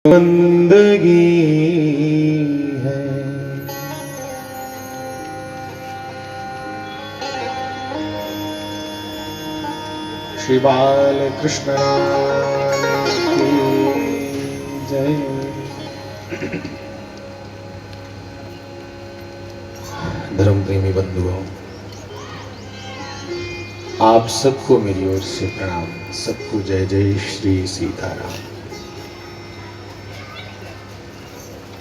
बंदगी है। श्री बाल कृष्ण की जय। धर्म प्रेमी बंधुओं, आप सबको मेरी ओर से प्रणाम। सबको जय जय श्री सीताराम।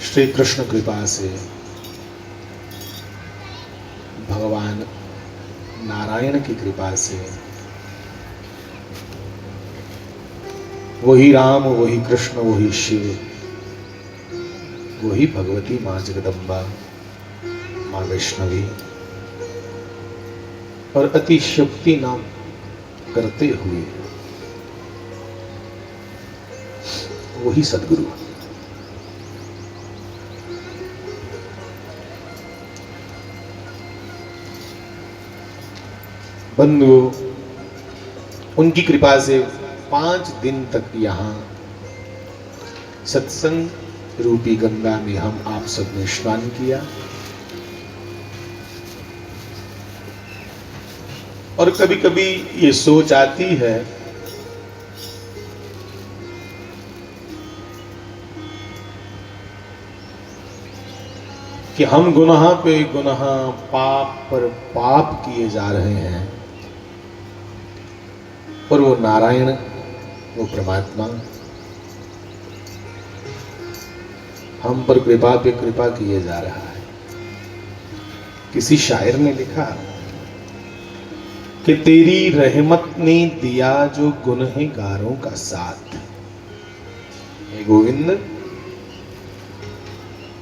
श्री कृष्ण कृपा से भगवान नारायण की कृपा से वही राम, वही कृष्ण, वही शिव, वही भगवती मां जगदम्बा, मां वैष्णवी और अतिशक्ति नाम करते हुए वही सदगुरु बंधुओं, उनकी कृपा से 5 दिन तक यहाँ सत्संग रूपी गंगा में हम आप सब ने स्नान किया। और कभी कभी ये सोच आती है कि हम गुनाह पे गुनाह, पाप पर पाप किए जा रहे हैं और वो नारायण, वो परमात्मा हम पर कृपा पे कृपा किए जा रहा है। किसी शायर ने लिखा कि तेरी रहमत ने दिया जो गुनहगारों का साथ। हे गोविंद,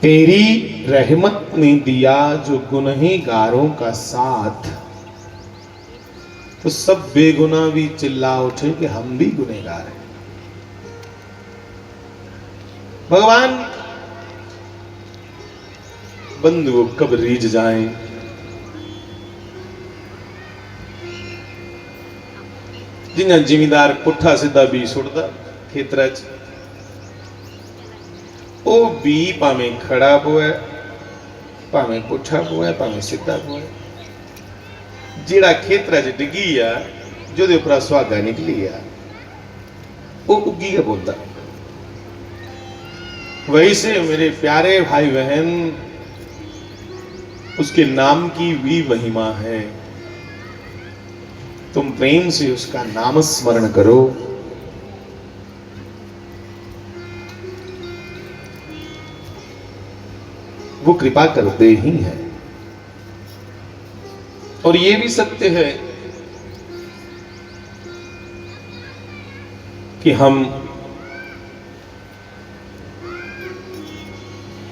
तेरी रहमत ने दिया जो गुनहगारों का साथ, तो सब बेगुनाह भी चिल्ला उठे कि हम भी गुनहगार हैं। भगवान बंधुओं कब रीझ जाएं, जिन्हें जिमीदार पुठा सीधा भी सुटता खेतरा च, ओ भी भावें खड़ा पोए, भावें पुठा पोए, भावें सीधा पोए, जेड़ा खेतरा च डिगी आ, जोदे उपरा सुहागा निकली आ, वो उगी है बोलता। वैसे मेरे प्यारे भाई बहन, उसके नाम की भी महिमा है। तुम प्रेम से उसका नाम स्मरण करो। वो कृपा करते ही है। और ये भी सत्य है कि हम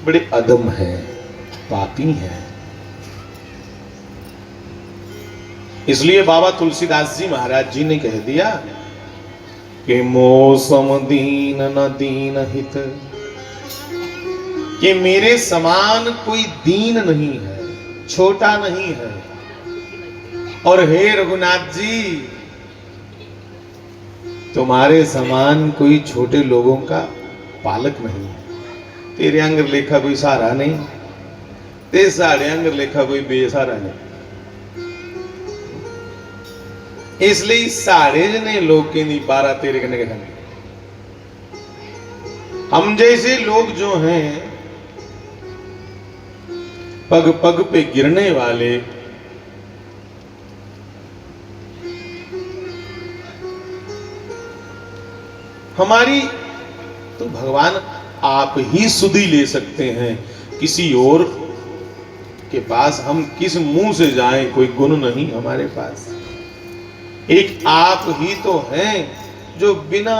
बड़े अदम हैं, पापी हैं। इसलिए बाबा तुलसीदास जी महाराज जी ने कह दिया कि मौसम दीन न दीन हित, कि मेरे समान कोई दीन नहीं है, छोटा नहीं है। और हे रघुनाथ जी, तुम्हारे समान कोई छोटे लोगों का पालक नहीं है। तेरे अंगर लेखा कोई सहारा नहीं, ते साढ़े अंगर लेखा कोई बेसहारा नहीं। इसलिए साढ़े जने लोग के नहीं 12 तेरे कने के। हम जैसे लोग जो हैं पग पग पे गिरने वाले, हमारी तो भगवान आप ही सुधि ले सकते हैं। किसी और के पास हम किस मुंह से जाएं? कोई गुण नहीं हमारे पास। एक आप ही तो हैं जो बिना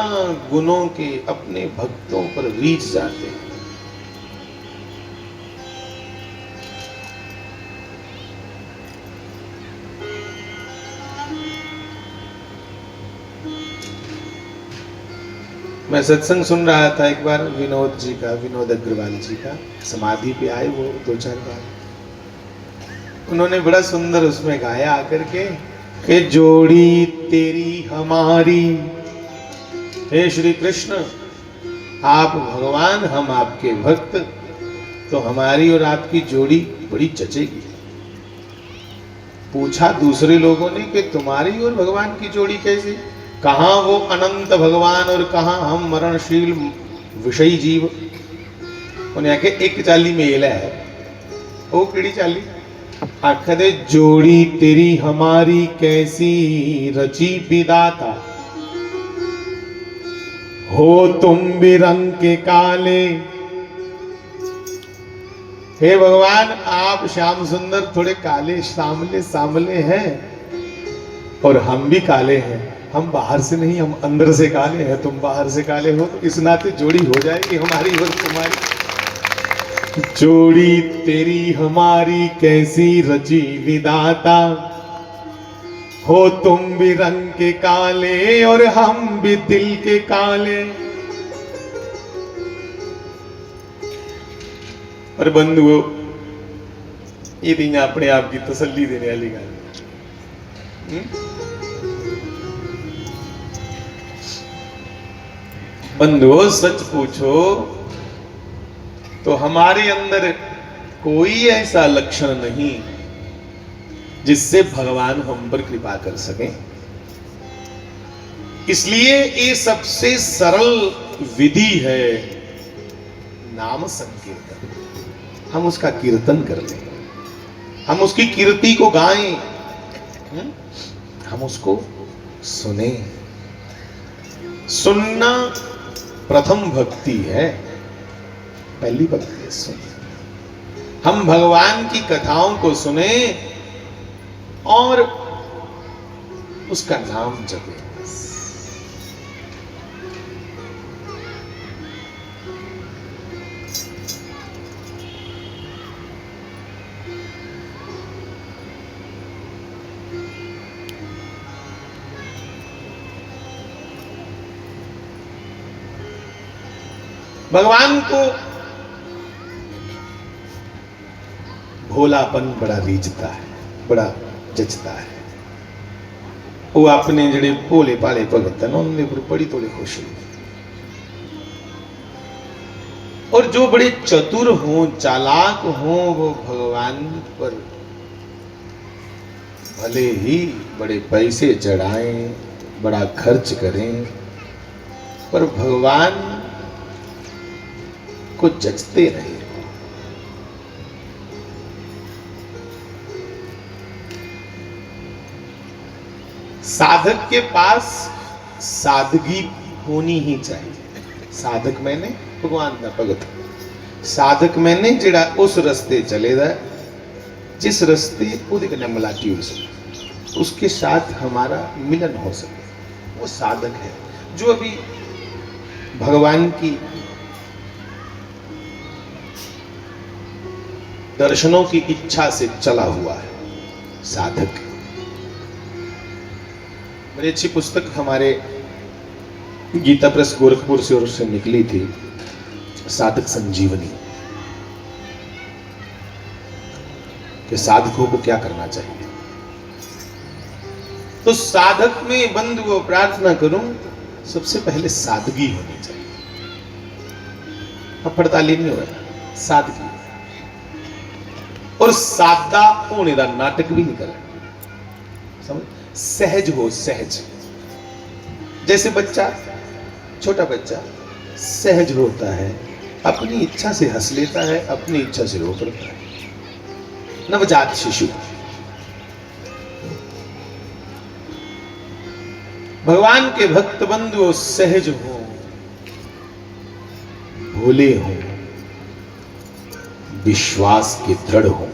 गुणों के अपने भक्तों पर रीझ जाते हैं। मैं सत्संग सुन रहा था एक बार विनोद जी का, विनोद अग्रवाल जी का। समाधि पे आए वो 2-4 बार। उन्होंने बड़ा सुंदर उसमें गाया आकर के कि जोड़ी तेरी हमारी, हे श्री कृष्ण आप भगवान, हम आपके भक्त, तो हमारी और आपकी जोड़ी बड़ी जचेगी। पूछा दूसरे लोगों ने कि तुम्हारी और भगवान की जोड़ी कैसी? कहां वो अनंत भगवान और कहां हम मरणशील विषयी जीव। उन्हें आके एक चाली मेल है, वो किड़ी चाली आखदे जोड़ी तेरी हमारी कैसी रची विधाता, हो तुम भी रंग के काले। हे भगवान, आप श्याम सुंदर थोड़े काले सामले सामले हैं और हम भी काले हैं। हम बाहर से नहीं, हम अंदर से काले हैं, तुम बाहर से काले हो, तो इस नाते जोड़ी हो जाएगी हमारी और तुम्हारी। जोड़ी तेरी हमारी कैसी रची विधाता, हो तुम भी रंग के काले और हम भी दिल के काले। और बंधुओं, ये दिन अपने आप की तसल्ली देने वाली गल। बंधुओं, सच पूछो तो हमारे अंदर कोई ऐसा लक्षण नहीं जिससे भगवान हम पर कृपा कर सकें। इसलिए ये सबसे सरल विधि है नाम संकीर्तन। हम उसका कीर्तन कर लें, हम उसकी कीर्ति को गाएं, हम उसको सुने। सुनना प्रथम भक्ति है, पहली भक्ति है सुन। हम भगवान की कथाओं को सुने और उसका नाम जपे। भगवान को भोलापन बड़ा रीझता है, बड़ा जचता है। वो अपने जड़े भोले भाले भगत है ना, उनके ऊपर बड़ी थोड़ी खुशी। और जो बड़े चतुर हों, चालाक हों, वो भगवान पर भले ही बड़े पैसे चढ़ाएं, बड़ा खर्च करें, पर भगवान को जचते रहे। साधक के पास सादगी होनी ही चाहिए। साधक मैंने भगवान का भगत, साधक मैंने जिड़ा उस रस्ते चलेगा जिस रस्ते उहदे कन्नै मलाटी हो सके, उसके साथ हमारा मिलन हो सके, वो साधक है। जो अभी भगवान की दर्शनों की इच्छा से चला हुआ है, साधक। बड़ी अच्छी पुस्तक हमारे गीता प्रेस गोरखपुर से और उससे निकली थी, साधक संजीवनी, कि साधकों को क्या करना चाहिए। तो साधक में बंधुओं प्रार्थना करूं, सबसे पहले सादगी होनी चाहिए। अब पड़ताली नहीं हो रहा, सादगी। और सादा होने का नाटक भी नहीं करना, समझ? सहज हो, सहज। जैसे बच्चा, छोटा बच्चा सहज होता है, अपनी इच्छा से हंस लेता है, अपनी इच्छा से रो पड़ता है। नवजात शिशु। भगवान के भक्त बंधुओं सहज हो, भोले हो, विश्वास के दृढ़ हो।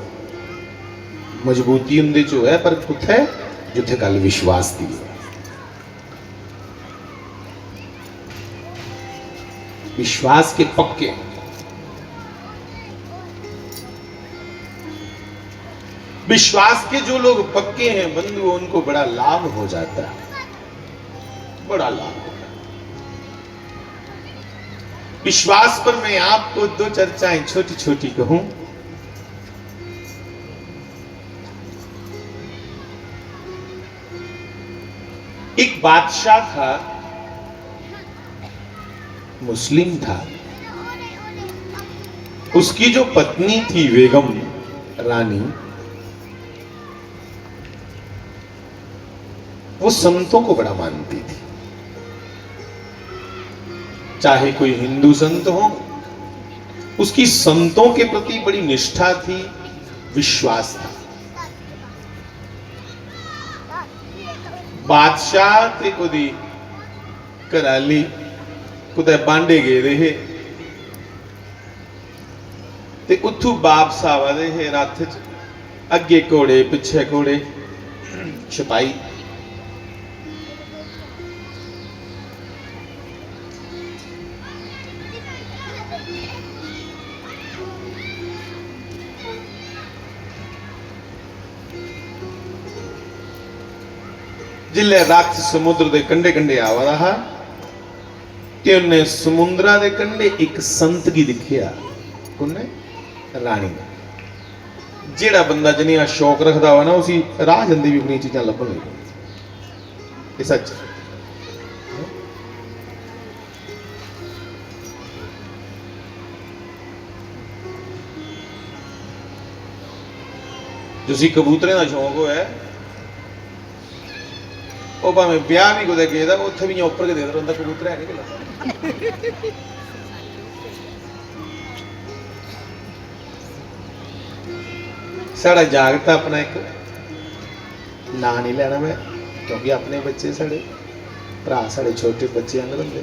मजबूती उनके जो है, पर कुछ है जिथे कल विश्वास दी। विश्वास के पक्के। विश्वास के जो लोग पक्के हैं बंधु, उनको बड़ा लाभ हो जाता है, बड़ा लाभ होता है। विश्वास पर मैं आपको दो चर्चाएं छोटी छोटी कहूं। एक बादशाह था, मुस्लिम था। उसकी जो पत्नी थी बेगम रानी, वो संतों को बड़ा मानती थी। चाहे कोई हिंदू संत हो, उसकी संतों के प्रति बड़ी निष्ठा थी, विश्वास था। बादशाह ते ओदी घराली कुदै बांडे गए रहे ते उत्थू वापस आवा दे हे रथ च, अगे घोड़े पिछे घोड़े, सिपाही। जिले रथ समुद्र के कंढे कंढे आवा रहा ते उन्हें समुद्रा के कंढे एक संत की दिखिया। उन्हें रानी ने, जेड़ा बंदा जिन्हें शौक रखता हो ना, उसी राह जंदी भी अपनी चीज़ां लभन लग। ये सच। जिसी कबूतरे का शौक हो है, वो भावे ब्याह भी कुछ गए उत्थे भी उपर के दे रहा कबूतर है नहीं। साड़ा जागता अपना एक ना नहीं लेना मैं, क्योंकि अपने बच्चे साढ़े भरा साढ़े छोटे बच्चे आने बंदे,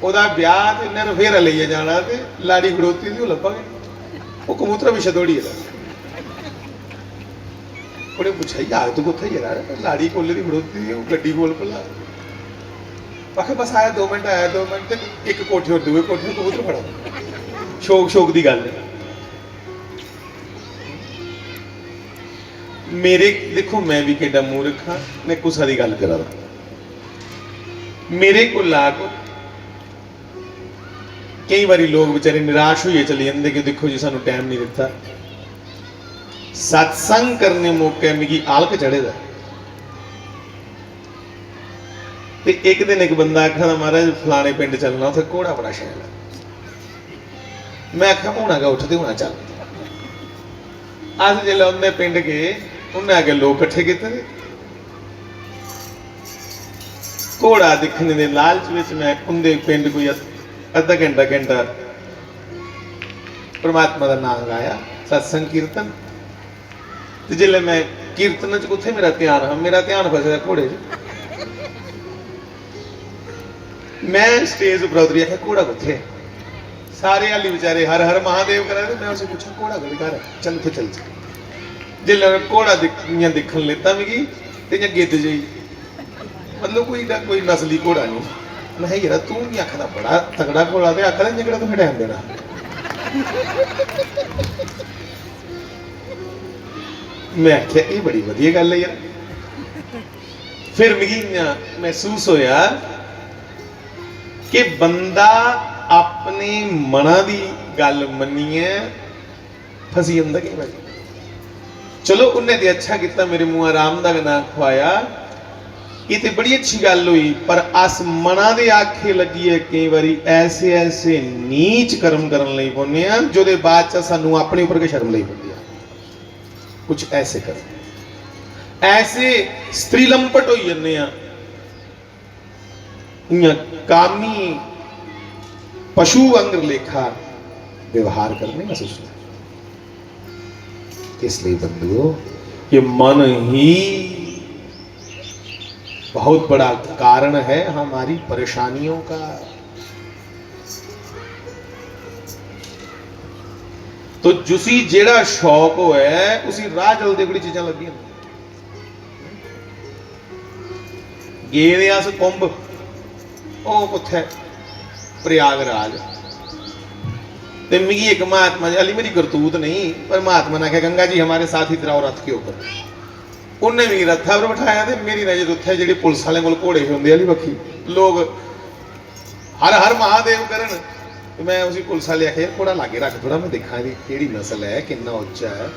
ओदा ब्याह इन्हें रफेरा ले जाना ते लाड़ी खड़ोती थी, वो लभागे वो कबूतर पिछे दौड़ी है। उन्हें पूछा यार तू कुत्थे जा रहा, लाड़ी कोले दी खड़ोती थी, वो गड्डी कोल भला आखे बस आया 2 मिनट, आया 2 मिनट ते एक कोठे और दूए कोठे कबूतर फड़ा। शौक शौक की गल है। मेरे देखो मैं भी केडा मूर्ख हाँ, मैं कुसा दी गल करा मेरे को लाग कई बारी लोग बेचारे निराश हुए चले जाते कि देखो जी सानू टाइम नहीं दिता। सत्संग करने मौके मिगी आलक चढ़ेदा ते एक दिन एक बंदा आखा महाराज फलाने पिंड चलना, उत्थे घोड़ा बड़ा शैल है। मैं आखा होना गा उठते होना चल। अस जिसले उन्हें पिंड गए, उन्हें आगे लोग कट्ठे किए, घोड़ा दिखने के लालच में मैं उनके पिंड कोई अद्धा घंटा परमात्मा का नाम गाया, सत्संग कीर्तन। जिले मैं कीर्तन च उत्थे मेरा ध्यान है, मेरा ध्यान फसया घोड़े च। मैं स्टेज पर उतरी, आखिया घोड़ा कुत्थे, सारे हाली बेचारे हर हर महादेव करा रहे। मैं उसे पूछा घोड़ा कभी घर चल उठे चल। जिले घोड़ा दिखन लेता मिगी ते गिद्ध जी, मतलब कोई नस्ली घोड़ा नहीं। मैं यार तू भी आखदा बड़ा तगड़ा घोड़ा, ते आखदा जिगड़ा तुम्हें टाइम देना। मैं आख्या ये बड़ी वधिया गल है यार। फिर मिगी महसूस होया कि बंदा अपने मना दी गल मन्निए फसी जांदा कई बार। चलो उन्हें तो अच्छा किया, मेरे मुँह आराम का ना खुआया, ये तो बड़ी अच्छी गल हुई। पर अस मना दे आखे लगी है कई बारी ऐसे ऐसे नीच कर्म करन लई पौने आ, जो दे बाद च सानू अपने ऊपर के शर्म लई पैंदी आ। कुछ ऐसे कर ऐसे स्त्री लंपट हो जाने आ, कामी पशु अंगर लेखा व्यवहार करने का सोचता। इसलिए बंधुओं ये मन ही बहुत बड़ा कारण है हमारी परेशानियों का। तो जुसी जेड़ा शौक हो है उसी राह चलते बड़ी चीजा लगी गए अस कुंभ, ओ कुत्थे प्रयागराज। ते मिगी एक महात्मा जी, मेरी करतूत नहीं, पर महात्मा ने कहा गंगा जी हमारे साथ ही तिराओ रथ के ऊपर। उन्हें भी रथा पर बिठाया, तो मेरी नजर उत्थे जी पुलिस वाले को घोड़े होंगे वाली बखी, लोग हर हर महादेव करन। तो मैं उसी पुलिस वाले आखे घोड़ा लागे रख थोड़ा, मैं देखा कि नस्ल है, कितना उच्चा है,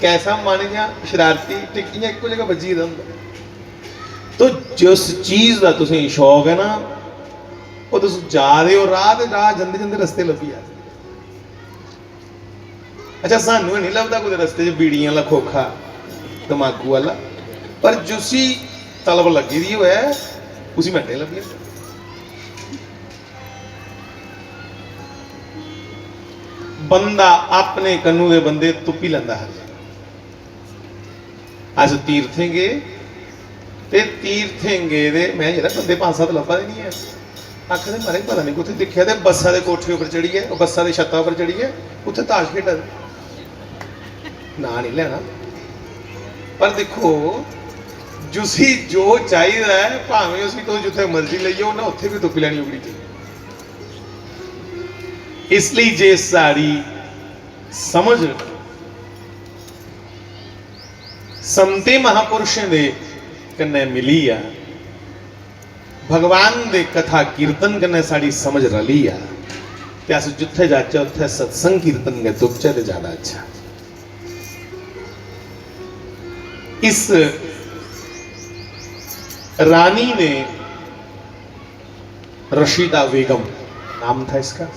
कैसा मन या शरारती टिक्कियां एको जगह बजी रहा। तो जिस चीज का तुसें शौक है ना वो तुम जा रहे हो राह जंदे जंदे रस्ते लभी आ। अच्छा सानू नहीं लभदा कोई रस्ते च बीड़ियां वाला खोखा तमाकू वाला, पर जुसी तलब लगी दी है उसी मिनटे लभी। बंदा अपने कन्नू के बंदे तुपी लेंदा है। अस तीर्थें गए ते तीर्थें गए दे मैं जरा बंदे 5-7 लब्भा दे नहीं है। आखदे मारे पता नहीं कुछ दिखा तो बसा के कोठे उपर चढ़िए बसा की छत्ता उपर चढ़िए उत्थे ताश खेडा ना नहीं लेना। पर देखो जुसी जो चाहिए भावें उसी तो जिथे मर्जी ले जाओ ना उत्थे भी तुपी लैनी उगड़ी चाहिए। इसलिए जे साड़ी समझ संते महापुरुषों दे कन्ने मिली आ, भगवान दे कथा कीर्तन कन्ने साड़ी समझ रली आ, ते अस जिथे जाचे उत्थे सत्संग कीर्तन गए तुपचे ते ज्यादा अच्छा। इस रानी ने रशीदा बेगम नाम था इसका,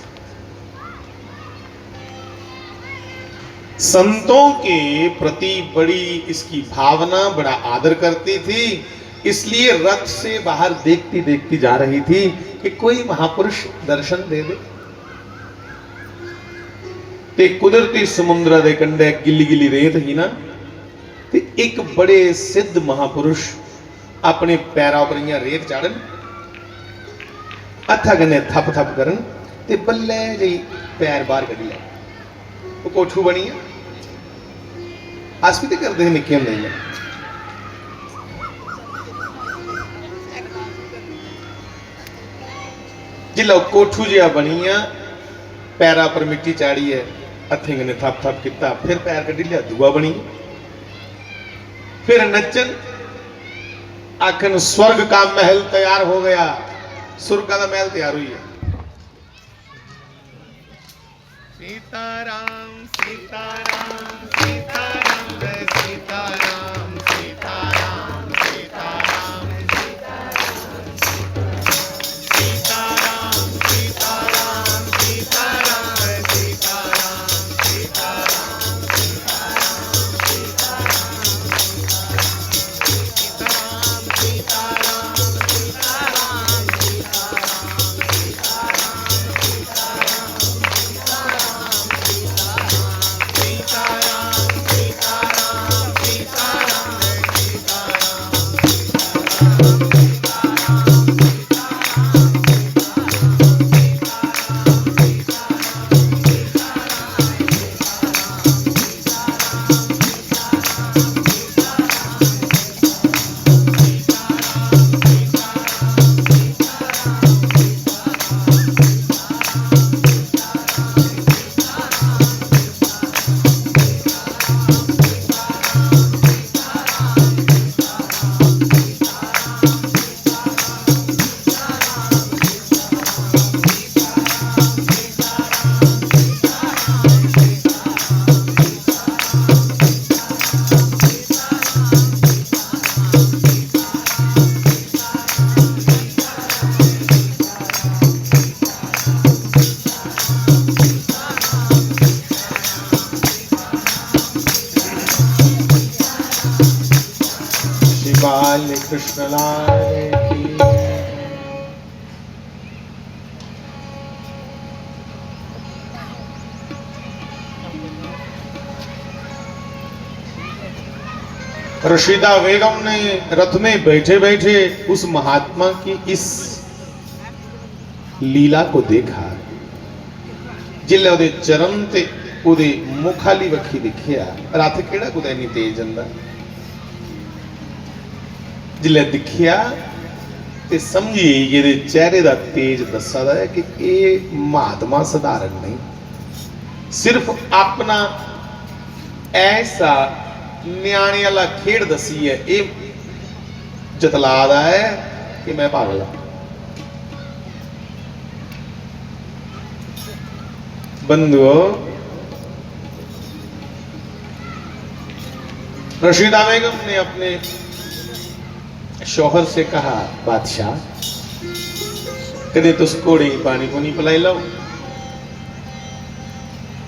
संतों के प्रति बड़ी इसकी भावना बड़ा आदर करती थी। इसलिए रथ से बाहर देखती देखती जा रही थी कि कोई महापुरुष दर्शन दे दे। ते कुदरती समुद्र दे कंडे गिली गिली रेत ही ना, ते एक बड़े सिद्ध महापुरुष अपने पैरों पर रेत चाड़न हथा कन्ने थप थप करन ते बल्ले जी पैर बाहर कढ़ी लै। वो कोठू बनी है अस भी तो करते हैं निक्के होंदे जिल्लै कोठू जिहा बनी है पैरा पर मिट्टी चाड़ी है हथें कन्नै थप थप किया फिर पैर कड्ढी लिया दूआ बनी फिर नचन आखन स्वर्ग का महल तैयार हो गया। स्वर्ग का महल तैयार हुई है। सीताराम सीताराम सीताराम जय सीताराम सीताराम सीताराम सीताराम सीताराम सीताराम जय सीताराम सीताराम बाल कृष्ण लाल की। रशीदा बेगम ने रथ में बैठे बैठे उस महात्मा की इस लीला को देखा। जिले ओदे चरण ते ओदे मुख वाली वखी दिखिया रथ केड़ा कुदै नहीं तेज जंदा। जिले दिखिया ते समझी ये चेहरे का तेज दसदा है कि ये महात्मा साधारण नहीं, सिर्फ अपना ऐसा न्याणे वाला खेड़ दसी है, ये जतलादा है कि मैं पागल हाँ। बंधुओं, रशीदा बेगम ने अपने शौहर से कहा, बादशाह कदे तुस घोड़े ही पानी को नहीं पिलाई लो,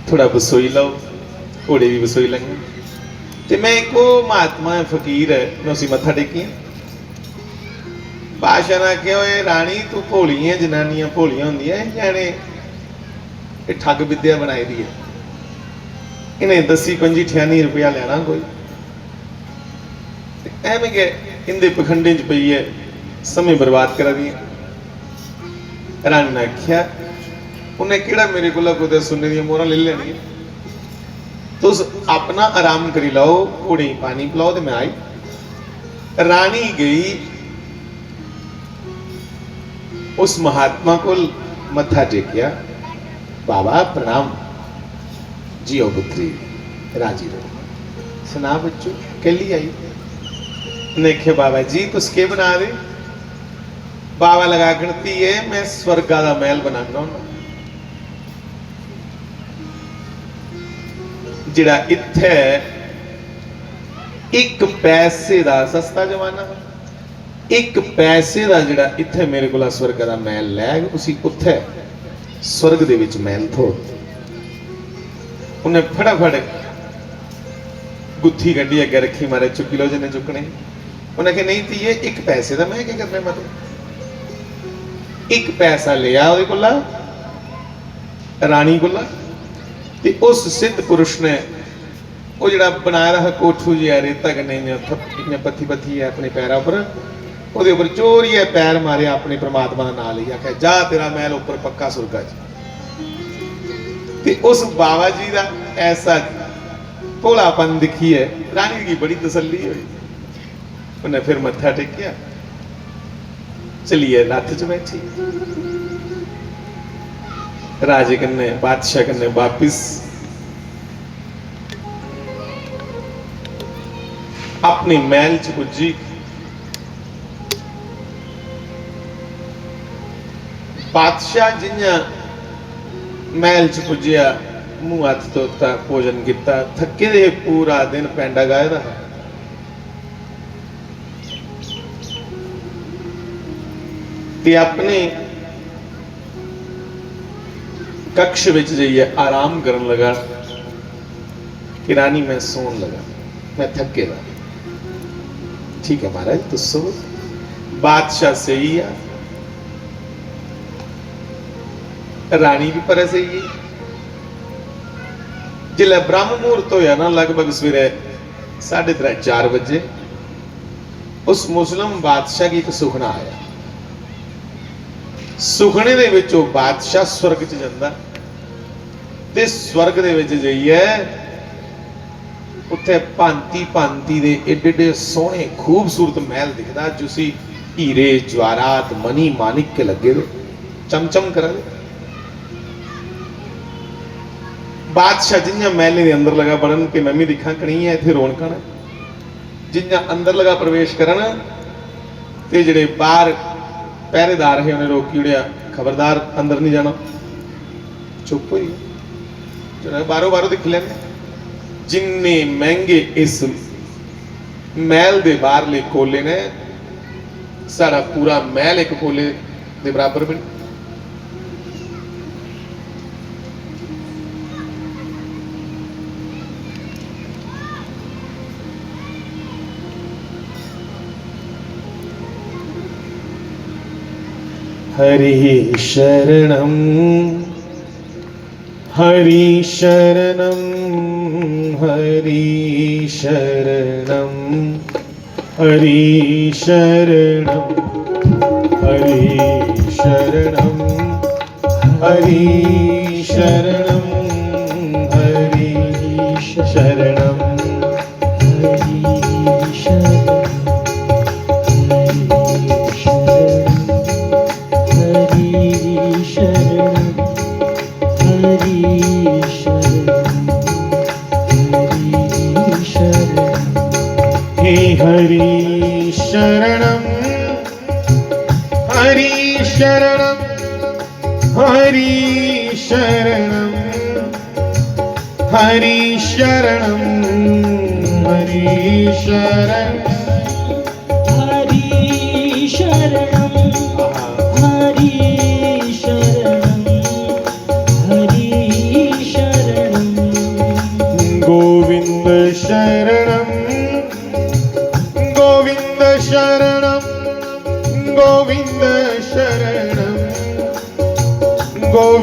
थोड़ा बसोई लो, घोड़े भी बसोई लेंगे। ते मैं एक महात्मा है, फकीर है, मैं उसी मत्था टेकी। बादशाह ने आख्या, ओए रानी तू भोली है, जनानियां भोलियां होंदियां, जाने ये ठग विद्या बनाई दी है, इन्हें 10-20 रुपया लेना कोई एवं के इंदे पखंडे च पई है, समय बर्बाद करा दी। रानी ने आख्या, उन्हें केड़ा मेरे को सुनने दी मोहरा ले लेनी, तुस अपना आराम करी लाओ, घोड़े पानी पिलाओ। तो मैं आई, रानी गई उस महात्मा को मत्था टेकिया, बाबा प्रणाम, जियो पुत्री, राजी रहो, सुना बच्चों कली आई। देखे बाबा जी तुस के बना दे? बाबा लगा गणती है, मैं स्वर्गा दा महल बनाना जिहड़ा इत्थे एक पैसे दा सस्ता जमाना, एक पैसे दा जिहड़ा इत्थे मेरे को स्वर्ग दा महल लैग, उसी उत्थे स्वर्ग दे विच महल थो। उन्हें फटाफट गुत्थी गड्डी अगे रखी, मारे चुकी लो जिन्हें चुकने। उन्हें कहा, नहीं थी ये एक पैसे दा मैं क्या करना, मतलब एक पैसा लिया ਉਹਦੇ ਕੋਲ रानी ਕੋਲ, ਤੇ उस सिद्ध पुरुष ने वो जड़ा बनाया रहा कोठू जी रेता कन्ने पत्थी पत्थी है अपने पैरों पर, ਉਹਦੇ ਉੱਪਰ ਚੋਰੀਏ पैर मारे, अपने परमात्मा का नाम लिया, आख्या जा तेरा महल ऊपर पक्का सुरगा जी। ते उस बाबा जी का ऐसा भोलापन दिखी है, रानी की बड़ी तसल्ली हुई। उन्हें फिर मत्था टेकिया, चलिए रथ च बैठी, राजे कन्ने बादशाह कन्ने वापिस अपने महल च पुजी। बादशाह जियां महल च पुजिया, मुंह हथ धोता, भोजन किया, थके दे पूरा दिन पैंडा गाए दा है। ते अपने कक्ष विच जाइए आराम करन लगा कि रानी मैं सोन लगा, मैं थके दा। ठीक है महाराज तो सो। बादशाह सही है, रानी भी पर सही है। जिले ब्रह्म मुहूर्त होया ना, लगभग सवेरे 3:30-4 बजे, उस मुस्लिम बादशाह की एक सुखना आया। सुखने दे विच वो बादशाह स्वर्ग च जांदा, ते स्वर्ग दे विच जाइए उत्थे भांति भांति दे एडे एडे सोहने खूबसूरत महल दिखदा, जुसी हीरे जवाहरात मनी मानिक के लगे दे, चमचम करा दे। बादशाह जिन्ना महल के अंदर लगा बढ़न के मैं भी दिखा कणी है इत्थे रौनकां ने, जिन्ना अंदर लगा प्रवेश करन ते जिहड़े बाहर पहरेदार है उन्हें रोकी उड़िया, खबरदार अंदर नहीं जाना, चुप हुई, बारों बारों दिख लेंगे। जिन्ने महंगे इस महल दे बाहरले कोले ने, सारा पूरा महल एक कोले दे बराबर बन। हरि शरणं हरि शरणं हरि शरणं हरि शरणं हरि शरणं हरि शरणं हरि शरणं हरि शरणं हरि शरणं हरि शरणं हरि शरणं हरि शरणं हरि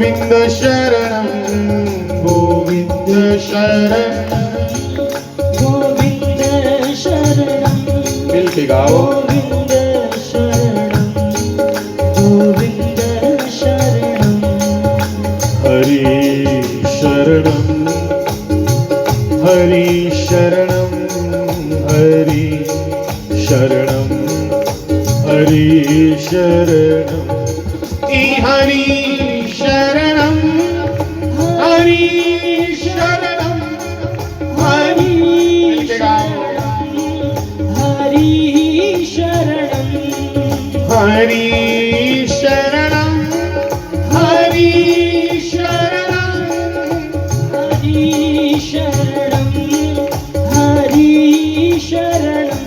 गोविंद शरणम गोविंद शरण गोविंद शरणम मिल के गाओ गोविंद शरणम गोविंद शरणम हरि शरणम हरि शरणम हरि शरणम हरि शरणम हरि शरणम हरि शरणम हरि शरणम हरि शरणम हरि शरणम हरि शरणम हरि शरणम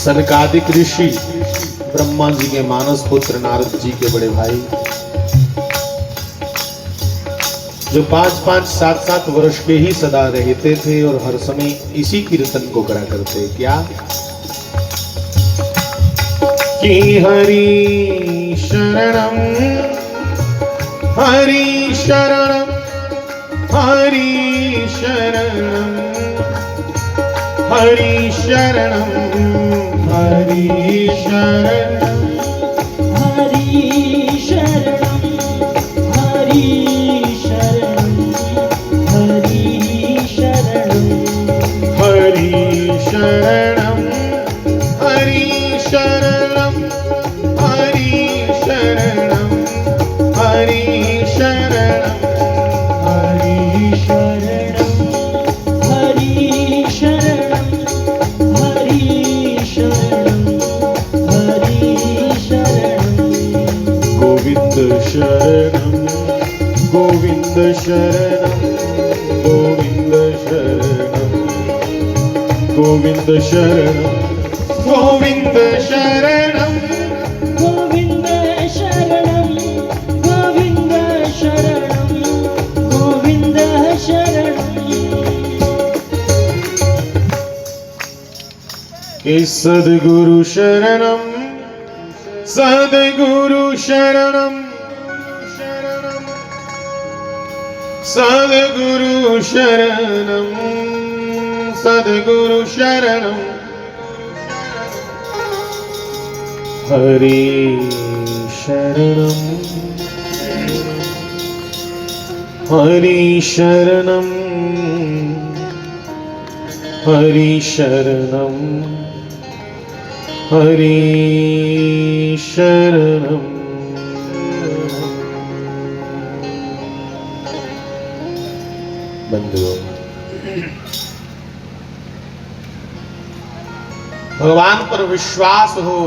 सनकादिक ऋषि ब्रह्मा जी के मानस पुत्र नारद जी के बड़े भाई जो 5-5, 7-7 वर्ष के ही सदा रहते थे और हर समय इसी कीर्तन को करा करते। क्या कि हरि शरणम हरि शरणम हरि शरणम हरि शरणम हरि शरणम हरि शरणम हरि शरणम हरि शरणम हरि शरणम हरि शरणम हरि शरणम हरि शरणम हरि शरणम हरि शरणम हरि शरणम हरि शरणम गोविंद शरणम गोविंद शरणम गोविंद शरणम गोविंद शरणम गोविंद शरणम गोविंद शरणम गोविंद शरणम गोविंद शरणम हे सद्गुरु शरणम सद्गुरु शरणम सद्गुरु शरणम सद्गुरु शरणम हरि शरणम हरि शरणम हरि शरणम हरि शरणम बंधुओं भगवान पर विश्वास हो